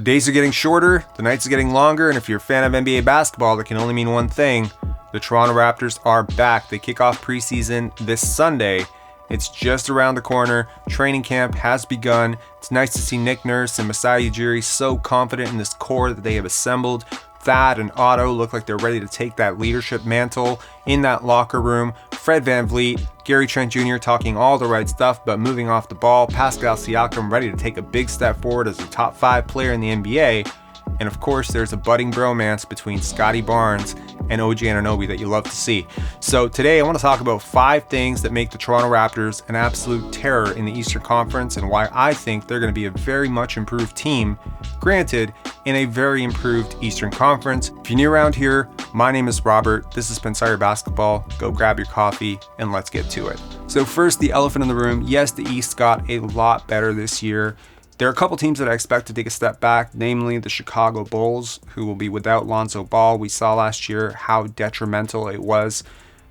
The days are getting shorter, the nights are getting longer, and if you're a fan of NBA basketball, that can only mean one thing. The Toronto Raptors are back. They kick off preseason this Sunday. It's just around the corner. Training camp has begun. It's nice to see Nick Nurse and Masai Ujiri so confident in this core that they have assembled. Thad and Otto look like they're ready to take that leadership mantle in that locker room. Fred VanVleet, Gary Trent Jr. talking all the right stuff, but moving off the ball. Pascal Siakam ready to take a big step forward as a top 5 player in the NBA. And of course, there's a budding bromance between Scottie Barnes and OG Anunoby that you love to see. So today I want to talk about 5 things that make the Toronto Raptors an absolute terror in the Eastern Conference and why I think they're going to be a very much improved team, granted, in a very improved Eastern Conference. If you're new around here, my name is Robert. This is Pensire Basketball. Go grab your coffee and let's get to it. So first, the elephant in the room. Yes, the East got a lot better this year. There are a couple teams that I expect to take a step back, namely the Chicago Bulls, who will be without Lonzo Ball. We saw last year how detrimental it was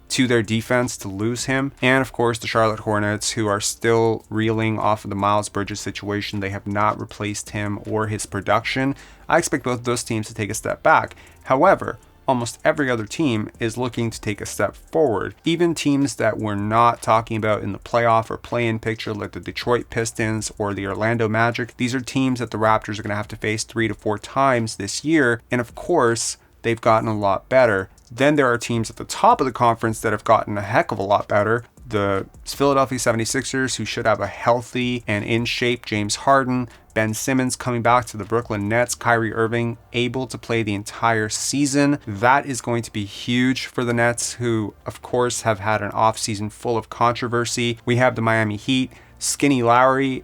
to their defense to lose him. And of course, the Charlotte Hornets, who are still reeling off of the Miles Bridges situation. They have not replaced him or his production. I expect both of those teams to take a step back. However, almost every other team is looking to take a step forward. Even teams that we're not talking about in the playoff or play-in picture, like the Detroit Pistons or the Orlando Magic, these are teams that the Raptors are going to have to face 3 to 4 times this year. And of course, they've gotten a lot better. Then there are teams at the top of the conference that have gotten a heck of a lot better. The Philadelphia 76ers, who should have a healthy and in shape James Harden, Ben Simmons coming back to the Brooklyn Nets, Kyrie Irving able to play the entire season. That is going to be huge for the Nets, who of course have had an offseason full of controversy. We have the Miami Heat. Skinny Lowry,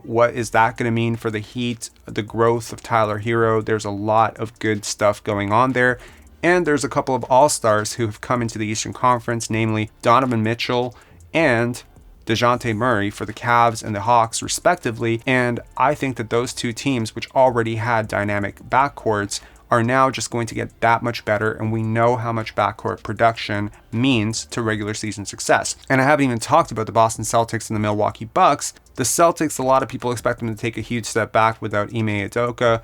what is that going to mean for the Heat? The growth of Tyler Hero. There's a lot of good stuff going on there. And there's a couple of all-stars who have come into the Eastern Conference, namely Donovan Mitchell and DeJounte Murray for the Cavs and the Hawks, respectively. And I think that those two teams, which already had dynamic backcourts, are now just going to get that much better, and we know how much backcourt production means to regular season success. And I haven't even talked about the Boston Celtics and the Milwaukee Bucks. The Celtics, a lot of people expect them to take a huge step back without Ime Udoka.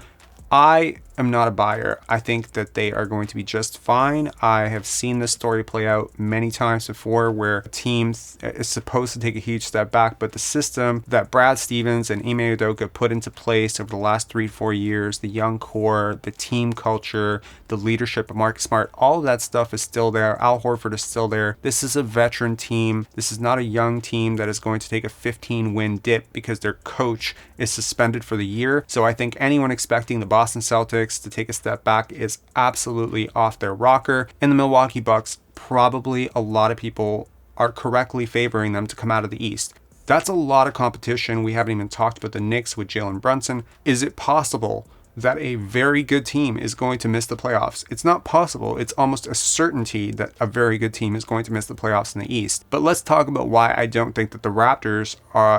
I am not a buyer. I think that they are going to be just fine. I have seen this story play out many times before where a team is supposed to take a huge step back, but the system that Brad Stevens and Ime Udoka put into place over the last 3-4 years, the young core, the team culture, the leadership of Marcus Smart, all of that stuff is still there. Al Horford is still there. This is a veteran team. This is not a young team that is going to take a 15-win dip because their coach is suspended for the year. So I think anyone expecting the Boston Celtics to take a step back is absolutely off their rocker. And the Milwaukee Bucks, probably a lot of people are correctly favoring them to come out of the East. That's a lot of competition. We haven't even talked about the Knicks with Jalen Brunson. Is it possible that a very good team is going to miss the playoffs? It's not possible. It's almost a certainty that a very good team is going to miss the playoffs in the East. But let's talk about why I don't think that the Raptors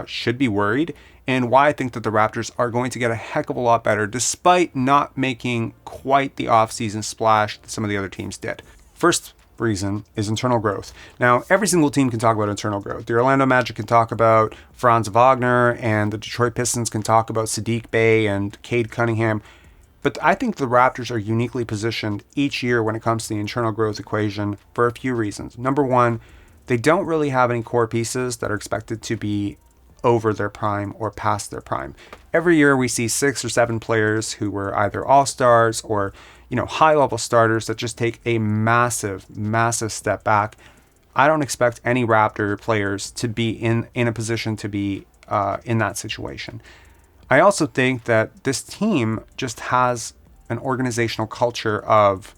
should be worried, and why I think that the Raptors are going to get a heck of a lot better despite not making quite the offseason splash that some of the other teams did. First reason is internal growth. Now, every single team can talk about internal growth. The Orlando Magic can talk about Franz Wagner, and the Detroit Pistons can talk about Sadiq Bey and Cade Cunningham. But I think the Raptors are uniquely positioned each year when it comes to the internal growth equation for a few reasons. Number one, they don't really have any core pieces that are expected to be over their prime or past their prime. Every year we see 6 or 7 players who were either all-stars or, high-level starters that just take a massive step back. I don't expect any Raptor players to be in a position to be in that situation. I also think that this team just has an organizational culture of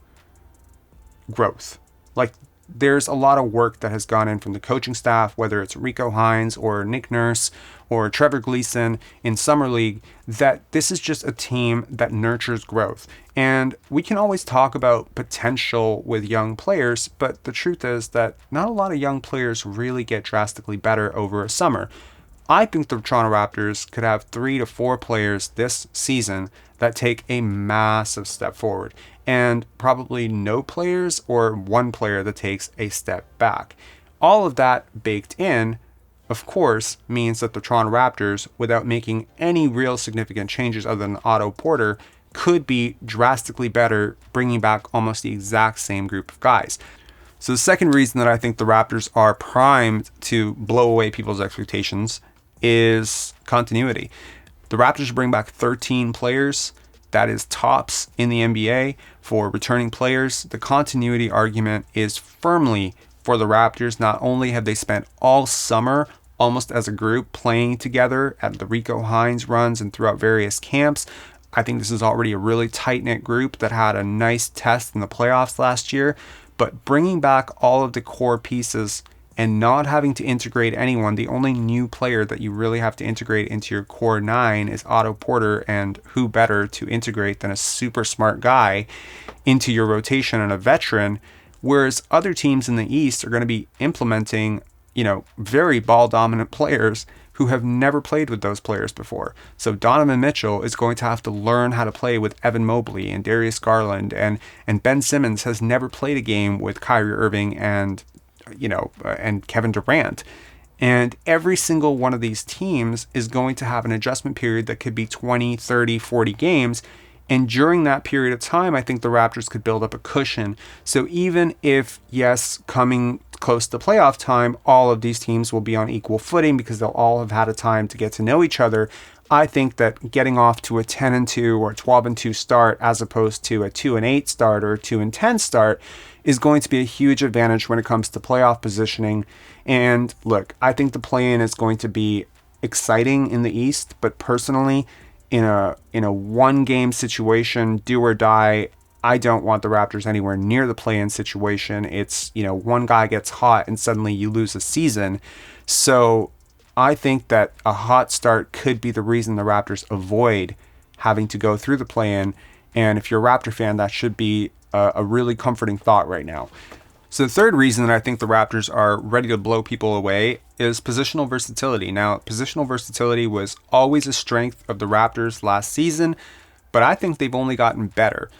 growth. Like, there's a lot of work that has gone in from the coaching staff, whether it's Rico Hines or Nick Nurse or Trevor Gleason in Summer League, that this is just a team that nurtures growth. And we can always talk about potential with young players, but the truth is that not a lot of young players really get drastically better over a summer. I think the Toronto Raptors could have 3 to 4 players this season that take a massive step forward, and probably no players or one player that takes a step back. All of that baked in of course, means that the Toronto Raptors, without making any real significant changes other than Otto Porter, could be drastically better, bringing back almost the exact same group of guys. So the second reason that I think the Raptors are primed to blow away people's expectations is continuity. The Raptors bring back 13 players. That is tops in the NBA for returning players. The continuity argument is firmly for the Raptors. Not only have they spent all summer almost as a group playing together at the Rico Hines runs and throughout various camps, I think this is already a really tight-knit group that had a nice test in the playoffs last year. But bringing back all of the core pieces and not having to integrate anyone, the only new player that you really have to integrate into your core 9 is Otto Porter, and who better to integrate than a super smart guy into your rotation and a veteran, whereas other teams in the East are going to be implementing, very ball-dominant players who have never played with those players before. So Donovan Mitchell is going to have to learn how to play with Evan Mobley and Darius Garland, and Ben Simmons has never played a game with Kyrie Irving and Kevin Durant. And every single one of these teams is going to have an adjustment period that could be 20, 30, 40 games. And during that period of time, I think the Raptors could build up a cushion. So even if, yes, coming close to playoff time, all of these teams will be on equal footing because they'll all have had a time to get to know each other, I think that getting off to a 10-2 or a 12-2 start as opposed to a 2-8 start or a 2-10 start is going to be a huge advantage when it comes to playoff positioning. And look, I think the play-in is going to be exciting in the East, but personally, in a one-game situation, do or die, I don't want the Raptors anywhere near the play-in situation. It's, one guy gets hot and suddenly you lose a season. So I think that a hot start could be the reason the Raptors avoid having to go through the play-in. And if you're a Raptor fan, that should be a really comforting thought right now. So the third reason that I think the Raptors are ready to blow people away is positional versatility. Now, positional versatility was always a strength of the Raptors last season, but I think they've only gotten better.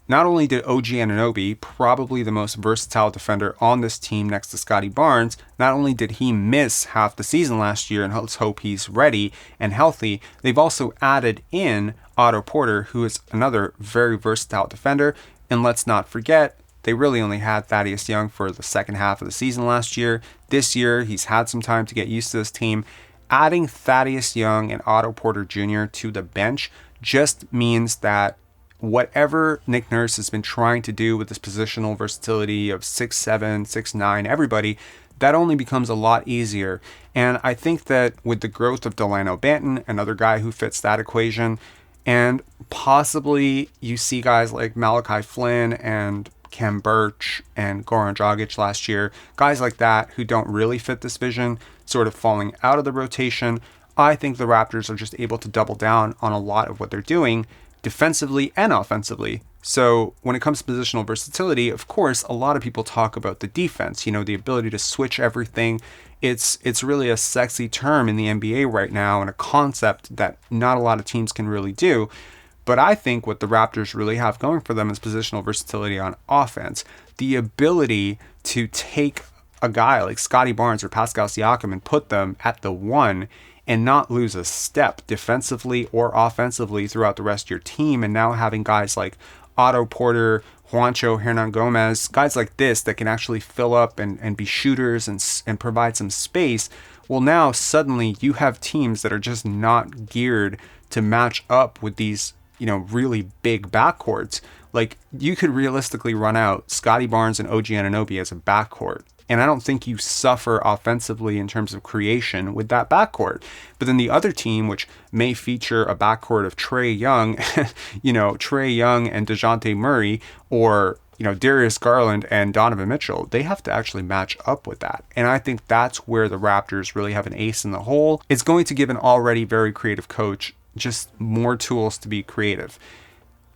Not only did OG Anunoby, probably the most versatile defender on this team next to Scottie Barnes, not only did he miss half the season last year, and let's hope he's ready and healthy, they've also added in Otto Porter, who is another very versatile defender. And let's not forget, they really only had Thaddeus Young for the second half of the season last year. This year, he's had some time to get used to this team. Adding Thaddeus Young and Otto Porter Jr. to the bench just means that whatever Nick Nurse has been trying to do with this positional versatility of 6'7", 6'9", everybody, that only becomes a lot easier. And I think that with the growth of Delano Banton, another guy who fits that equation, and possibly you see guys like Malachi Flynn and Kem Birch and Goran Dragic last year, guys like that who don't really fit this vision, sort of falling out of the rotation. I think the Raptors are just able to double down on a lot of what they're doing defensively and offensively. So when it comes to positional versatility, of course, a lot of people talk about the defense, the ability to switch everything. It's really a sexy term in the NBA right now and a concept that not a lot of teams can really do. But I think what the Raptors really have going for them is positional versatility on offense. The ability to take a guy like Scottie Barnes or Pascal Siakam and put them at the 1 and not lose a step defensively or offensively throughout the rest of your team. And now having guys like Otto Porter, Juancho Hernan-Gomez, guys like this that can actually fill up and be shooters and provide some space. Well, now suddenly you have teams that are just not geared to match up with these, really big backcourts. Like, you could realistically run out Scottie Barnes and OG Anunoby as a backcourt. And I don't think you suffer offensively in terms of creation with that backcourt. But then the other team, which may feature a backcourt of Trae Young, Trae Young and DeJounte Murray, or, Darius Garland and Donovan Mitchell, they have to actually match up with that. And I think that's where the Raptors really have an ace in the hole. It's going to give an already very creative coach just more tools to be creative.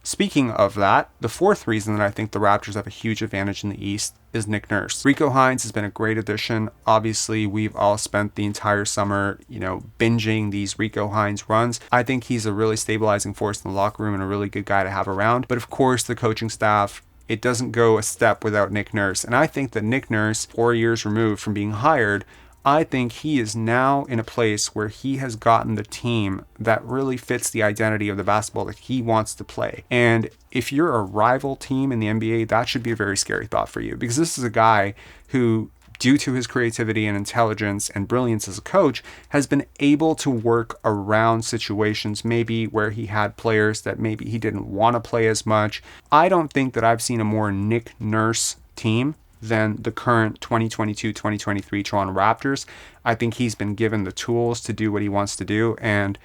Speaking of that, the fourth reason that I think the Raptors have a huge advantage in the East is Nick Nurse. Rico Hines has been a great addition. Obviously, we've all spent the entire summer, binging these Rico Hines runs. I think he's a really stabilizing force in the locker room and a really good guy to have around. But of course, the coaching staff, it doesn't go a step without Nick Nurse. And I think that Nick Nurse, 4 years removed from being hired, I think he is now in a place where he has gotten the team that really fits the identity of the basketball that he wants to play. And if you're a rival team in the NBA, that should be a very scary thought for you, because this is a guy who, due to his creativity and intelligence and brilliance as a coach, has been able to work around situations maybe where he had players that maybe he didn't want to play as much. I don't think that I've seen a more Nick Nurse team than the current 2022-2023 Toronto Raptors. I think he's been given the tools to do what he wants to do. And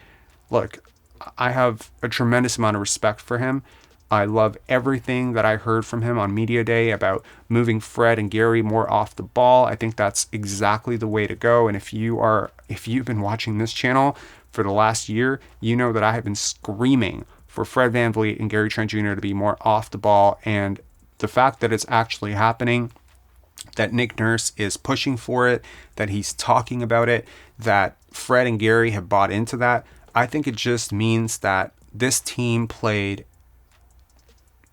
look, I have a tremendous amount of respect for him. I love everything that I heard from him on Media Day about moving Fred and Gary more off the ball. I think that's exactly the way to go. And if you've been watching this channel for the last year, you know that I have been screaming for Fred VanVleet and Gary Trent Jr. to be more off the ball. And the fact that it's actually happening, that Nick Nurse is pushing for it, that he's talking about it, that Fred and Gary have bought into that, I think it just means that this team played,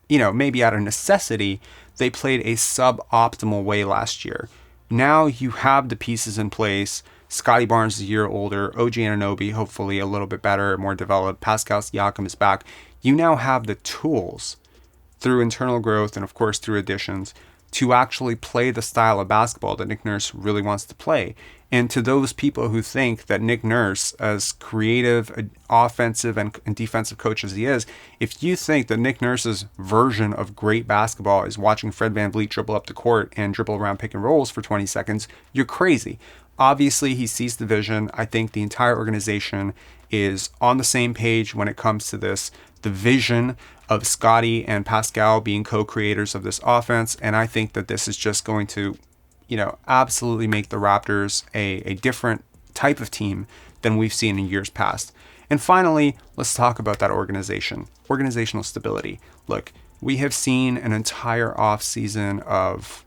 maybe out of necessity, they played a suboptimal way last year. Now you have the pieces in place. Scottie Barnes is a year older. OG Anunoby, hopefully a little bit better, more developed. Pascal Siakam is back. You now have the tools through internal growth and, of course, through additions to actually play the style of basketball that Nick Nurse really wants to play. And to those people who think that Nick Nurse, as creative, offensive, and defensive coach as he is, if you think that Nick Nurse's version of great basketball is watching Fred VanVleet dribble up the court and dribble around pick and rolls for 20 seconds, you're crazy. Obviously, he sees the vision. I think the entire organization is on the same page when it comes to this. The vision of Scottie and Pascal being co-creators of this offense. And I think that this is just going to, absolutely make the Raptors a different type of team than we've seen in years past. And finally, let's talk about that organizational stability. Look, we have seen an entire offseason of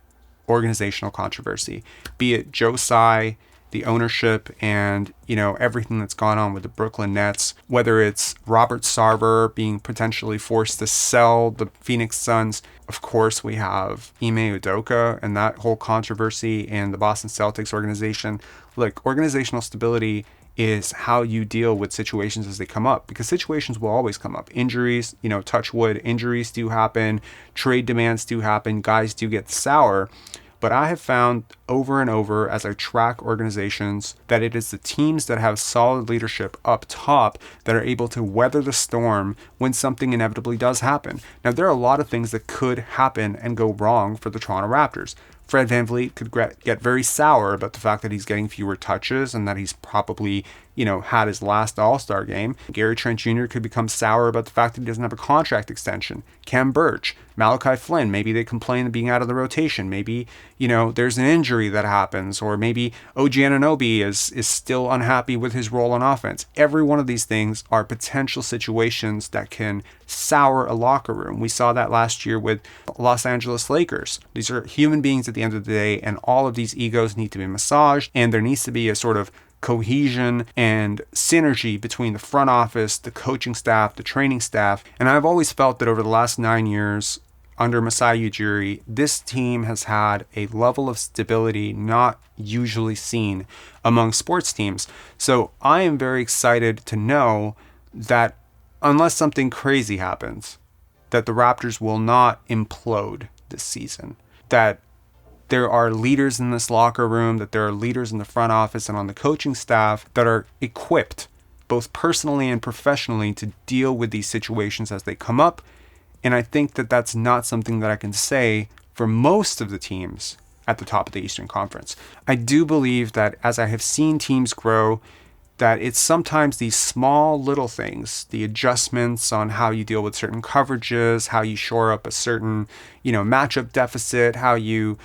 organizational controversy, be it Joe Tsai, the ownership, and everything that's gone on with the Brooklyn Nets, whether it's Robert Sarver being potentially forced to sell the Phoenix Suns. Of course, we have Ime Udoka and that whole controversy, and the Boston Celtics organization. Look, organizational stability is how you deal with situations as they come up, because situations will always come up. Injuries, touch wood, injuries do happen, trade demands do happen, guys do get sour. But I have found over and over as I track organizations that it is the teams that have solid leadership up top that are able to weather the storm when something inevitably does happen. Now, there are a lot of things that could happen and go wrong for the Toronto Raptors. Fred VanVleet could get very sour about the fact that he's getting fewer touches and that he's probably, had his last All-Star game. Gary Trent Jr. could become sour about the fact that he doesn't have a contract extension. Cam Birch, Malachi Flynn, maybe they complain of being out of the rotation. Maybe, there's an injury that happens, or maybe OG Anunoby is still unhappy with his role on offense. Every one of these things are potential situations that can sour a locker room. We saw that last year with Los Angeles Lakers. These are human beings at the end of the day, and all of these egos need to be massaged, and there needs to be a sort of cohesion and synergy between the front office, the coaching staff, the training staff. And I've always felt that over the last 9 years under Masai Ujiri, this team has had a level of stability not usually seen among sports teams. So I am very excited to know that unless something crazy happens, that the Raptors will not implode this season, that there are leaders in this locker room, that there are leaders in the front office and on the coaching staff that are equipped, both personally and professionally, to deal with these situations as they come up. And I think that that's not something that I can say for most of the teams at the top of the Eastern Conference. I do believe that as I have seen teams grow, that it's sometimes these small little things, the adjustments on how you deal with certain coverages, how you shore up a certain, matchup deficit, how you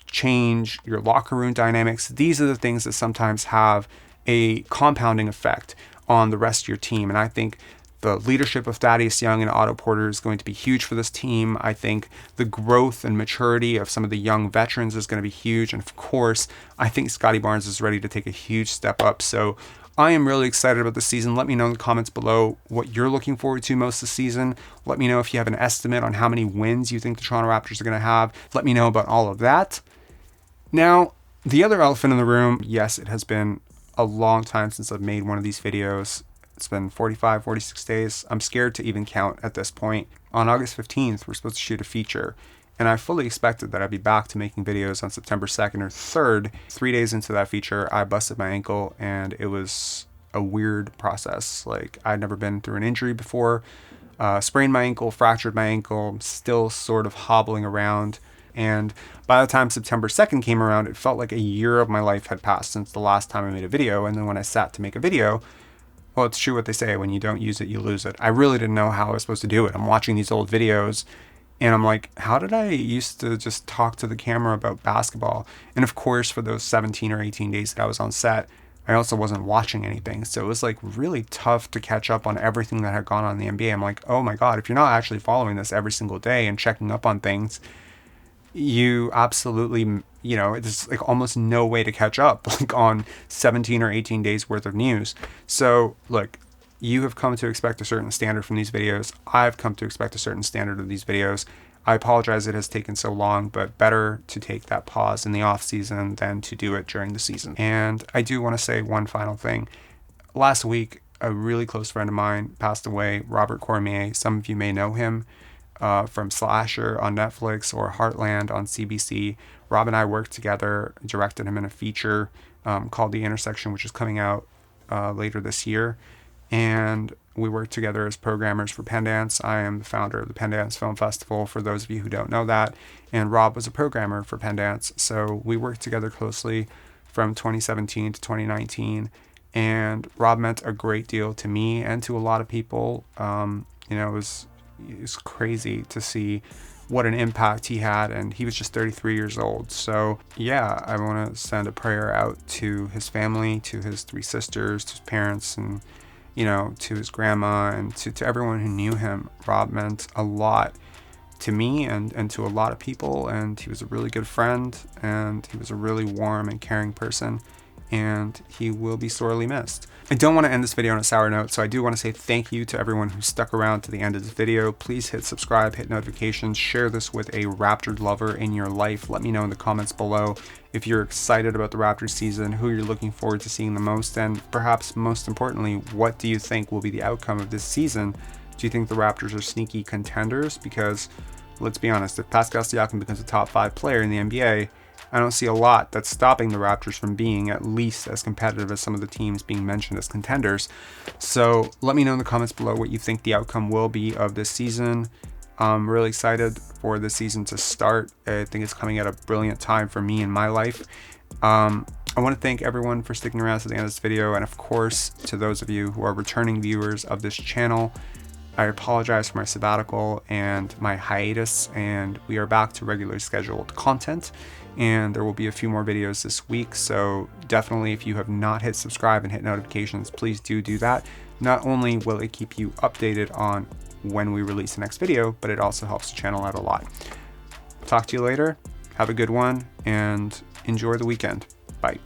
change your locker room dynamics. These are the things that sometimes have a compounding effect on the rest of your team. And I think the leadership of Thaddeus Young and Otto Porter is going to be huge for this team. I think the growth and maturity of some of the young veterans is going to be huge. And of course, I think Scottie Barnes is ready to take a huge step up. So I am really excited about the season. Let me know in the comments below what you're looking forward to most this season. Let me know if you have an estimate on how many wins you think the Toronto Raptors are going to have. Let me know about all of that. Now, The other elephant in the room, yes, it has been a long time since I've made one of these videos. It's been 45, 46 days. I'm scared to even count at this point. On August 15th, we're supposed to shoot a feature, and I fully expected that I'd be back to making videos on September 2nd or 3rd. 3 days into that feature, I busted my ankle, and it was a weird process. Like, I'd never been through an injury before. Sprained my ankle, fractured my ankle, still sort of hobbling around. And by the time September 2nd came around, it felt like a year of my life had passed since the last time I made a video. And then when I sat to make a video, well, it's true what they say, when you don't use it, you lose it. I really didn't know how I was supposed to do it. I'm watching these old videos and I'm like, how did I used to just talk to the camera about basketball? And of course, for those 17 or 18 days that I was on set, I also wasn't watching anything. So it was like really tough to catch up on everything that had gone on in the NBA. I'm like, oh my God, if you're not actually following this every single day and checking up on things, you absolutely, there's like almost no way to catch up like on 17 or 18 days worth of news. So look, you have come to expect a certain standard from these videos. I've come to expect a certain standard of these videos. I apologize it has taken so long, but better to take that pause in the off season than to do it during the season. And I do want to say one final thing. Last week, a really close friend of mine passed away, Robert Cormier. Some of you may know him from Slasher on Netflix or Heartland on CBC. Rob and I worked together, directed him in a feature called The Intersection, which is coming out later this year. And we worked together as programmers for Pendance. I am the founder of the Pendance Film Festival, for those of you who don't know that. And Rob was a programmer for Pendance. So we worked together closely from 2017 to 2019. And Rob meant a great deal to me and to a lot of people. It was crazy to see what an impact he had, and he was just 33 years old. So yeah, I want to send a prayer out to his family, to his 3 sisters, to his parents, and to his grandma, and to everyone who knew him. Rob meant a lot to me and to a lot of people, and he was a really good friend, and he was a really warm and caring person, and he will be sorely missed. I don't want to end this video on a sour note, so I do want to say thank you to everyone who stuck around to the end of this video. Please hit subscribe, hit notifications, share this with a Raptors lover in your life. Let me know in the comments below if you're excited about the Raptors season, who you're looking forward to seeing the most, and perhaps most importantly, what do you think will be the outcome of this season? Do you think the Raptors are sneaky contenders? Because let's be honest, if Pascal Siakam becomes a top 5 player in the NBA, I don't see a lot that's stopping the Raptors from being at least as competitive as some of the teams being mentioned as contenders. So let me know in the comments below what you think the outcome will be of this season. I'm really excited for this season to start. I think it's coming at a brilliant time for me in my life. I want to thank everyone for sticking around to the end of this video, and of course to those of you who are returning viewers of this channel. I apologize for my sabbatical and my hiatus, and we are back to regularly scheduled content, and there will be a few more videos this week. So definitely, if you have not hit subscribe and hit notifications, please do that. Not only will it keep you updated on when we release the next video, but it also helps the channel out a lot. Talk to you later. Have a good one and enjoy the weekend. Bye.